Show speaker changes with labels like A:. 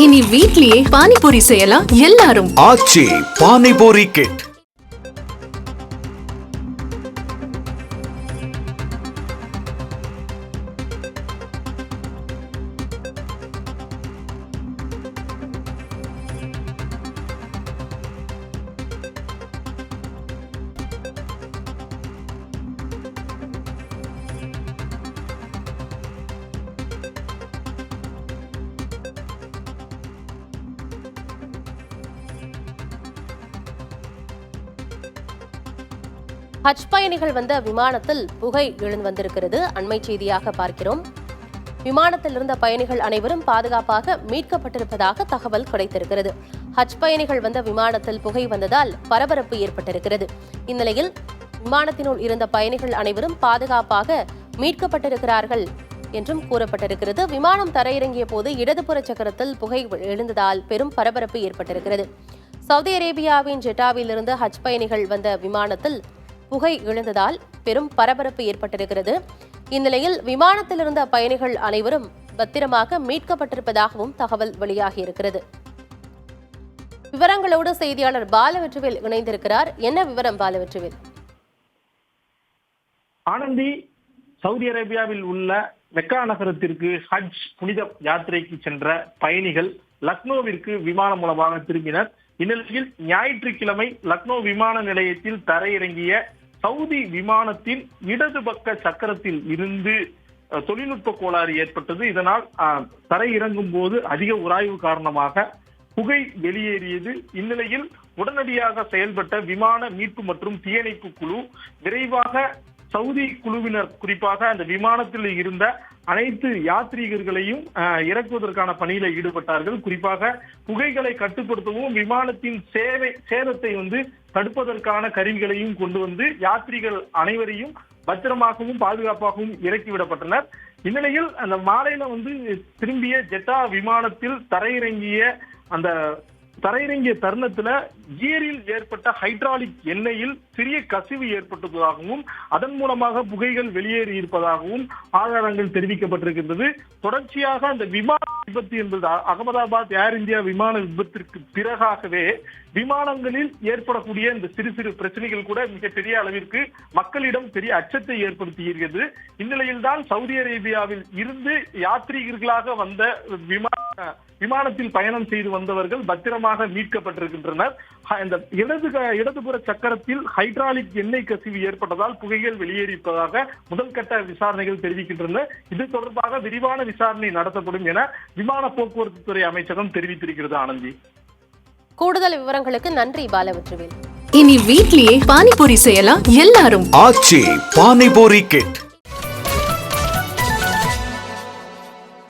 A: இனி வீட்லயே பானிபூரி செய்யலாம் எல்லாரும்.
B: ஆச்சி பானிபூரி கிட்.
C: ஹஜ் பயணிகள் வந்த விமானத்தில் புகை எழுந்து வந்திருக்கிறது. அண்மை செய்தியாக பார்க்கிறோம். விமானத்தில் இருந்த பயணிகள் அனைவரும் பாதுகாப்பாக மீட்கப்பட்டிருப்பதாக தகவல் கிடைத்திருக்கிறது. ஹஜ் பயணிகள் வந்த விமானத்தில் புகை வந்ததால் பரபரப்பு ஏற்பட்டிருக்கிறது. இந்நிலையில் விமானத்தினுள் இருந்த பயணிகள் அனைவரும் பாதுகாப்பாக மீட்கப்பட்டிருக்கிறார்கள் என்றும் கூறப்பட்டிருக்கிறது. விமானம் தரையிறங்கிய போது இடதுபுற சக்கரத்தில் புகை எழுந்ததால் பெரும் பரபரப்பு ஏற்பட்டிருக்கிறது. சவுதி அரேபியாவின் ஜெட்டாவிலிருந்து ஹஜ் பயணிகள் வந்த விமானத்தில் புகை எழுந்ததால் பெரும் பரபரப்பு ஏற்பட்டிருக்கிறது. இந்நிலையில் விமானத்தில் இருந்த பயணிகள் அனைவரும் பத்திரமாக மீட்கப்பட்டிருப்பதாகவும் தகவல் வெளியாகியிருக்கிறது. விவரங்களோடு செய்தியாளர் பாலவெற்றிவேல் இணைந்திருக்கிறார். என்ன விவரம் பாலவெற்றிவேல்?
D: ஆனந்தி, சவுதி அரேபியாவில் உள்ள மெக்கா நகரத்திற்கு ஹஜ் புனித யாத்திரைக்கு சென்ற பயணிகள் லக்னோவிற்கு விமானம் மூலமாக திரும்பினர். இந்நிலையில் ஞாயிற்றுக்கிழமை லக்னோ விமான நிலையத்தில் தரையிறங்கிய சவுதி விமானத்தின் இடது பக்க சக்கரத்தில் இருந்து தொழில்நுட்ப கோளாறு ஏற்பட்டது. இதனால் தரையிறங்கும் போது அதிக உராய்வு காரணமாக புகை வெளியேறியது. இந்நிலையில் உடனடியாக செயல்பட்ட விமான மீட்பு மற்றும் தீயணைப்பு குழு விரைவாக சவுதி குழுவினர் குறிப்பாக அந்த விமானத்தில் இருந்த அனைத்து யாத்ரீகர்களையும் இறக்குவதற்கான பணியில ஈடுபட்டார்கள். குறிப்பாக புகைகளை கட்டுப்படுத்தவும் விமானத்தின் சேதத்தை தடுப்பதற்கான கருவிகளையும் கொண்டு வந்து யாத்ரீகர்கள் அனைவரையும் பத்திரமாகவும் பாதுகாப்பாகவும் இறக்கிவிடப்பட்டனர். இந்நிலையில் அந்த மாலையில திரும்பிய ஜெட்டா விமானத்தில் தரையிறங்கிய தருணத்துல கியரில் ஏற்பட்ட ஹைட்ராலிக் எண்ணெயில் சிறிய கசிவு ஏற்பட்டதாகவும் அதன் மூலமாக புகைகள் வெளியேறி இருப்பதாகவும் ஆதாரங்கள் தெரிவிக்கப்பட்டிருக்கின்றது. தொடர்ச்சியாக அந்த விமான விபத்து என்பது அகமதாபாத் ஏர் இந்தியா விமான விபத்திற்கு பிறகாகவே விமானங்களில் ஏற்படக்கூடிய இந்த சிறு சிறு பிரச்சனைகள் கூட மிகப்பெரிய அளவிற்கு மக்களிடம் பெரிய அச்சத்தை ஏற்படுத்தியிருக்கிறது. இந்நிலையில்தான் சவுதி அரேபியாவில் இருந்து யாத்ரீகர்களாக வந்த விமானத்தில் பயணம் செய்து வந்தவர்கள் பத்திரமாக மீட்கப்பட்டிருக்கின்றனர். இந்த இடதுபுற சக்கரத்தில் ஹைட்ராலிக் எண்ணெய் கசிவு ஏற்பட்டதால் புகைகள் வெளியேறிப்பதாக முதல் கட்ட விசாரணைகள் தெரிவிக்கின்றன. இது தொடர்பாக விரிவான விசாரணை நடத்தப்படும் என விமான போக்குவரத்து துறை அமைச்சகம் தெரிவித்திருக்கிறது. ஆனந்தி,
C: கூடுதல் விவரங்களுக்கு நன்றி பாலவெற்றிவேல்.
A: இனி வீட்லயே பானிபூரி செய்யலாம் எல்லாரும்.
B: ஆச்சி பானிபூரி கிட்.